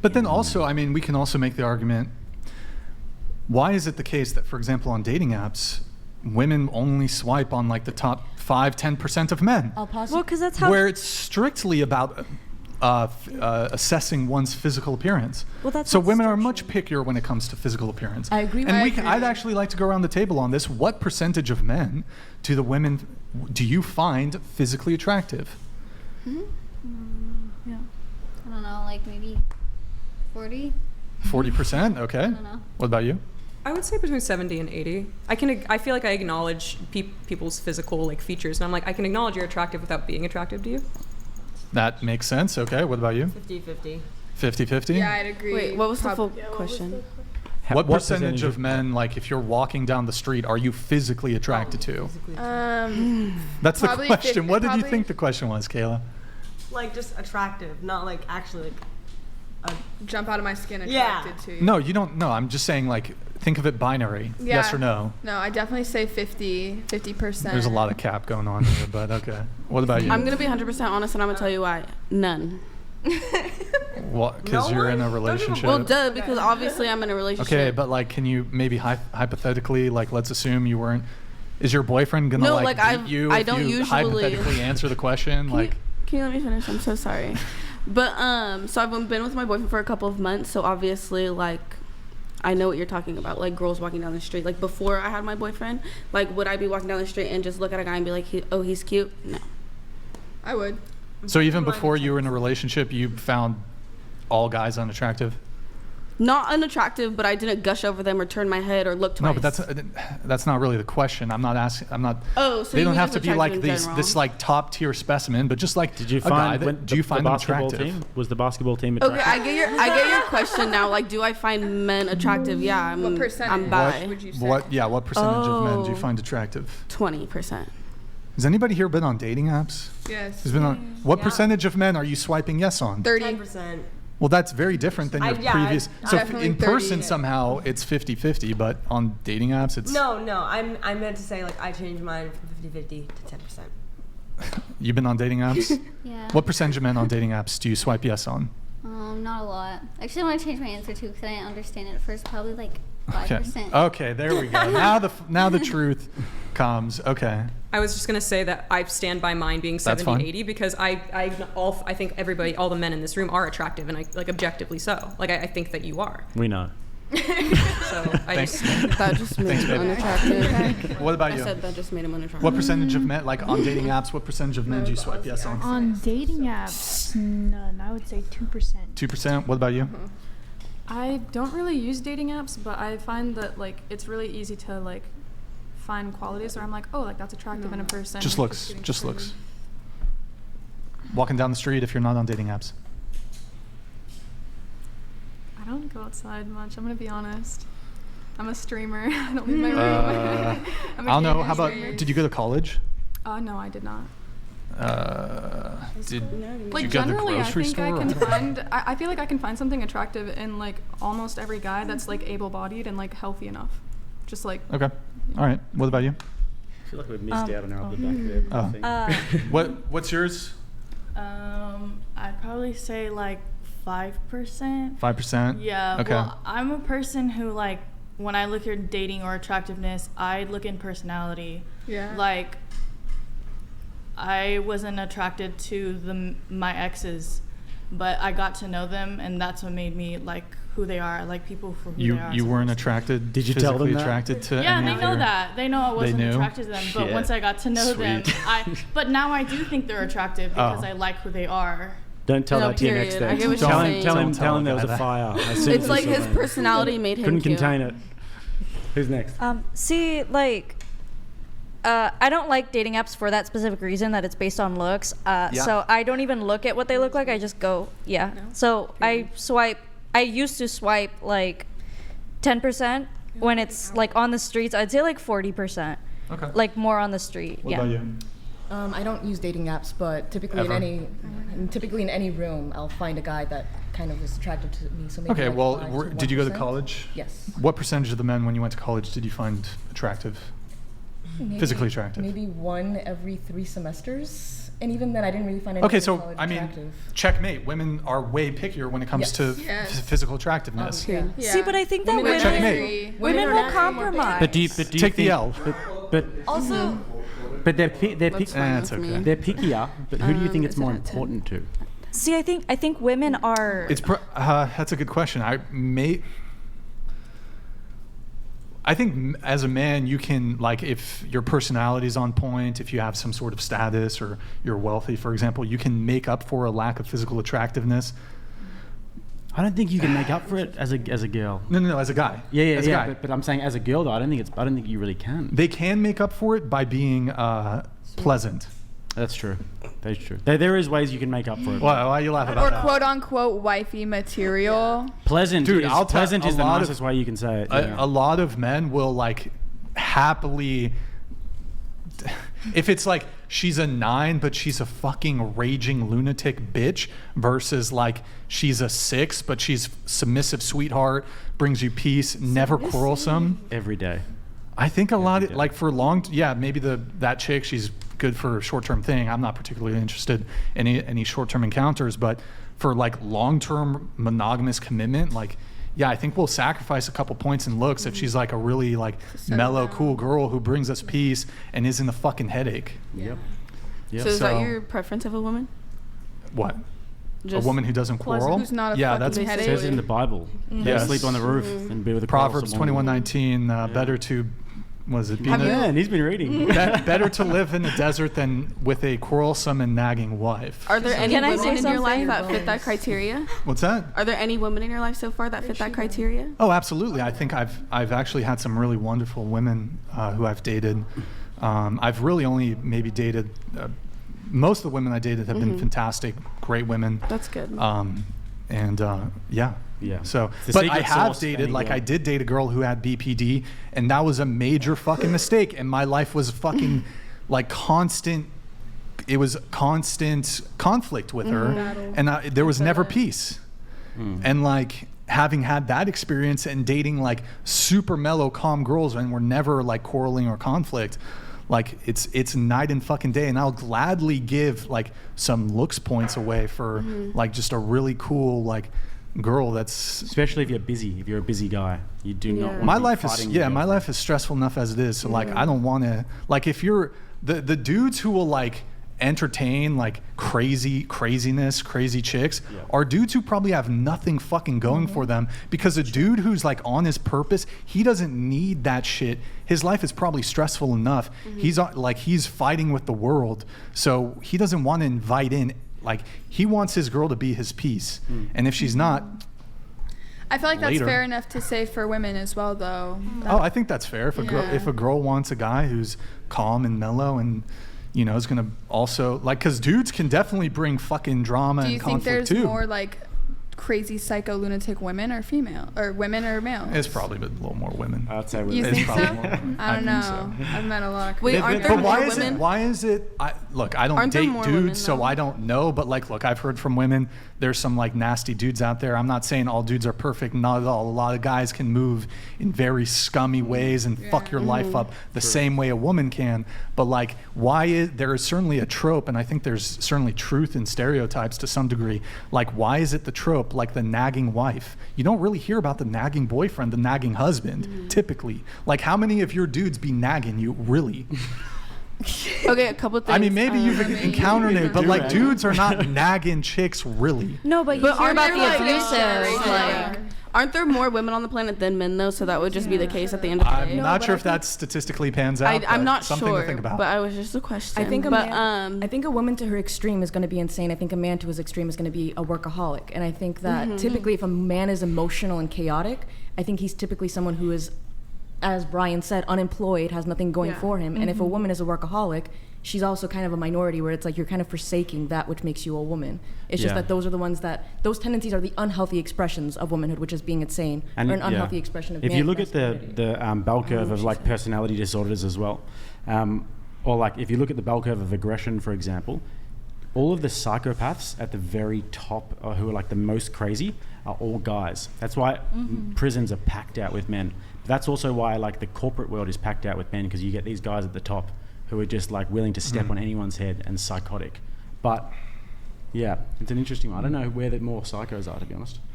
But then also, I mean, we can also make the argument, why is it the case that, for example, on dating apps, women only swipe on like the top 5-10% of men? I'll pause. Well, because that's how. Where it's strictly about assessing one's physical appearance. Well, that's so not women are structured. much pickier when it comes to physical appearance. I agree with And you. I'd actually like to go around the table on this. What percentage of men do you find physically attractive? Yeah. I don't know, like maybe 40? 40%? Okay. I don't know. What about you? I would say between 70 and 80. I feel like I acknowledge people's physical like features, and I'm like, I can acknowledge you're attractive without being attractive to you. That makes sense. Okay. What about you? 50-50. 50-50? Yeah, I'd agree. Wait, what was the full question? What percentage of men, like if you're walking down the street, are you physically attracted to? That's the Probably question. 50, What did you probably. think the question was, Kayla? Like just attractive, not like actually like Jump out of my skin Yeah. attracted to you. No, you don't. No, I'm just saying, like, think of it binary. Yes Yeah. or no. No, I definitely say 50%. There's a lot of cap going on here, but okay. What about you? I'm gonna be 100% honest, and I'm gonna tell you why. None. What? Because No you're in a one? Don't even- relationship. Well, duh, because obviously I'm in a relationship. Okay, but like, can you maybe hypothetically, like, let's assume you weren't. Is your boyfriend gonna No, like like, beat you I if don't you usually- hypothetically answer the question? Like, Can you let me finish? I'm so sorry. But so I've been with my boyfriend for a couple of months, so obviously like I know what you're talking about, like girls walking down the street. Like before I had my boyfriend, like would I be walking down the street and just look at a guy and be like, oh, he's cute? No. I would. so even before you were in a relationship, you found all guys unattractive? Not unattractive, but I didn't gush over them or turn my head or look twice. No, but that's not really the question. I'm not asking. I'm not. Oh, so they you don't mean have just to be like attractive in this general? like top tier specimen, but just like Did you a guy find that, do you find the them basketball attractive? team? Was the basketball team Okay, attractive? I get your question now. Like, do I find men attractive? Yeah, What percentage I'm bi. would you say? What percentage of men do you Oh. find attractive? 20%. Has anybody here been on dating apps? Yes. Has been on? What Yeah. percentage of men are you swiping yes on? 30. 10%. Well, that's very different than your previous. So Definitely in person 30. somehow it's 50-50, but on dating apps it's. No, I meant to say like I changed mine from 50-50 to 10%. You've been on dating apps? Yeah. What percentage of men on dating apps do you swipe yes on? Not a lot. Actually, I want to change my answer too because I didn't understand it at first. Probably like Okay. 5%. Okay, there we go. Now the truth comes. Okay. I was just gonna say that I stand by mine being That's fine. 70-80 because I think everybody, all the men in this room are attractive, and I like objectively so. Like I think that you are. We know. So I Thanks. just That just made Thanks, him babe. unattractive. What about I you? said that just made him unattractive. What percentage of men, like on dating apps, what percentage of men do you swipe yes on? On dating apps, none. I would say 2%. 2%? What about you? I don't really use dating apps, but I find that like it's really easy to like find qualities where I'm like, oh, like that's attractive in a person. Just looks. getting Just further. looks. Walking down the street if you're not on dating apps. I don't go outside much. I'm gonna be honest. I'm a streamer. I don't leave my room. I'm a I don't know. gaming How about, streamer. did you go to college? No, I did not. Did Like you go to the generally, I grocery think I store? can or- find. I feel like I can find something attractive in like almost every guy that's like able-bodied and like healthy enough. Just like Okay. All right. What about you? I feel like we've missed out on our other back there. Oh. What's yours? I'd probably say like 5%. 5%? Yeah. Okay. Well, I'm a person who like when I look at dating or attractiveness, I look in personality. Yeah. Like I wasn't attracted to my exes, but I got to know them, and that's what made me like who they are. I like people for who they are. You as a weren't person. attracted? Did you tell them physically that? attracted to Yeah, any they of know their- that. They know I wasn't knew? attracted to them, but Shit. once I got to know them, Sweet. but now I do think they're attractive because Oh. I like who they are. Don't tell No, that to your next period. I date. get what Tell you're him, saying. tell him, Don't tell tell him there was a guy a that. fire. As soon It's as like he his saw him. personality made him Couldn't cute. contain it. Who's next? See, like, I don't like dating apps for that specific reason that it's based on looks. So I don't even look at what they look like. I just go, yeah. So I swipe. I used to swipe like 10% when it's like on the streets. I'd say like 40%. Okay. Like more on the street. What yeah. about you? I don't use dating apps, but typically Ever? in any room, I'll find a guy that kind of is attracted to me. So maybe Okay, like well, 5 to did you go to 1%. college? Yes. What percentage of the men when you went to college did you find attractive? Maybe- Physically attractive? Maybe one every 3 semesters. And even then, I didn't really find it. Okay, so I mean, checkmate. Women are way pickier when it comes to physical attractiveness. See, but I think that Checkmate. women will compromise. But do you Take the L. But Also, they're That's okay. they're pickier. But who do you think it's more important to? See, I think women are. That's a good question. I think as a man, you can, like, if your personality is on point, if you have some sort of status or you're wealthy, for example, you can make up for a lack of physical attractiveness. I don't think you can make up for it as a girl. No, as a guy. As a guy. But I'm saying as a girl, though, I don't think you really can. They can make up for it by being pleasant. That's true. That's true. There is ways you can make up for it. Why you laugh about Or that? quote unquote wifey material. Pleasant, Dude, pleasant is the nicest way you can say it. A lot of men will like happily. If it's like she's a 9 but she's a fucking raging lunatic bitch versus like she's a 6 but she's submissive sweetheart, brings you peace, never quarrelsome. Every day. I think a lot of, like for maybe that chick, she's good for a short-term thing. I'm not particularly interested in any short-term encounters, but for like long-term monogamous commitment, like, yeah, I think we'll sacrifice a couple points in looks if she's like a really like mellow, cool girl who brings us peace and isn't a fucking headache. Yep. So is that your preference of a woman? What? Just a woman who doesn't quarrel? Who's not a that's fucking headache. It says in the Bible. Yes. Sleep on the roof and be with a Proverbs quarrelsome woman. 21:19. Better to was it? Man, he's been reading. Better to live in the desert than with a quarrelsome and nagging wife. Are there any women in your life that fit that criteria? What's that? Are there any women in your life so far that fit that criteria? Oh, absolutely. I think I've actually had some really wonderful women who I've dated. I've really only maybe dated. Most of the women I dated have been fantastic, great women. That's good. Yeah. So, but I have dated, like I did date a girl who had BPD, and that was a major fucking mistake. And my life was fucking like constant. It was constant conflict with her, and there was never peace. And like having had that experience and dating like super mellow, calm girls, and we're never like quarreling or conflict. Like it's night and fucking day, and I'll gladly give like some looks points away for like just a really cool like girl that's, especially if you're busy. If you're a busy guy, you do not want my to be life fighting is with my life is stressful enough as it is. So like I don't want to, like, if you're the dudes who will like entertain like crazy chicks are dudes who probably have nothing fucking going for them, because a dude who's like on his purpose, he doesn't need that shit. His life is probably stressful enough. He's fighting with the world, so he doesn't want to invite in, like, he wants his girl to be his peace. And if she's not, I feel like that's fair enough to say for women as well, though. I think that's fair. If a girl wants a guy who's calm and mellow and, you know, is gonna also like, because dudes can definitely bring fucking drama and conflict too. Do you think there's more like crazy psycho lunatic women or female, or women or male? It's probably a little more women. I'd say you women. think so? I don't know. So. I've met a lot of. Wait, aren't there more women? Why is it? Look, I don't date dudes, so I don't know. But like, look, I've heard from women. There's some like nasty dudes out there. I'm not saying all dudes are perfect. Not at all. A lot of guys can move in very scummy ways and fuck your life up the same way a woman can. But like, there is certainly a trope, and I think there's certainly truth in stereotypes to some degree. Like, why is it the trope, like the nagging wife? You don't really hear about the nagging boyfriend, the nagging husband, typically. Like, how many of your dudes be nagging you, really? Okay, a couple things. I mean, maybe you've encountered it, but like, dudes are not nagging chicks, really. No, but you hear about the abusive, like. Aren't there more women on the planet than men, though? So that would just be the case at the end of the day. I'm not sure if that statistically pans out. I'm not something sure, to think about. but I was just a question. I think I think a woman to her extreme is going to be insane. I think a man to his extreme is going to be a workaholic. And I think that typically if a man is emotional and chaotic, I think he's typically someone who is, as Brian said, unemployed, has nothing going for him. And if a woman is a workaholic, she's also kind of a minority, where it's like you're kind of forsaking that which makes you a woman. It's just that those are the ones those tendencies are the unhealthy expressions of womanhood, which is being insane, or an unhealthy expression of if you look at the bell curve of like personality disorders as well, or like if you look at the bell curve of aggression, for example, all of the psychopaths at the very top, who are like the most crazy, are all guys. That's why prisons are packed out with men. But that's also why like the corporate world is packed out with men, because you get these guys at the top who are just like willing to step on anyone's head and psychotic. But yeah, it's an interesting one. I don't know where the more psychos are, to be honest.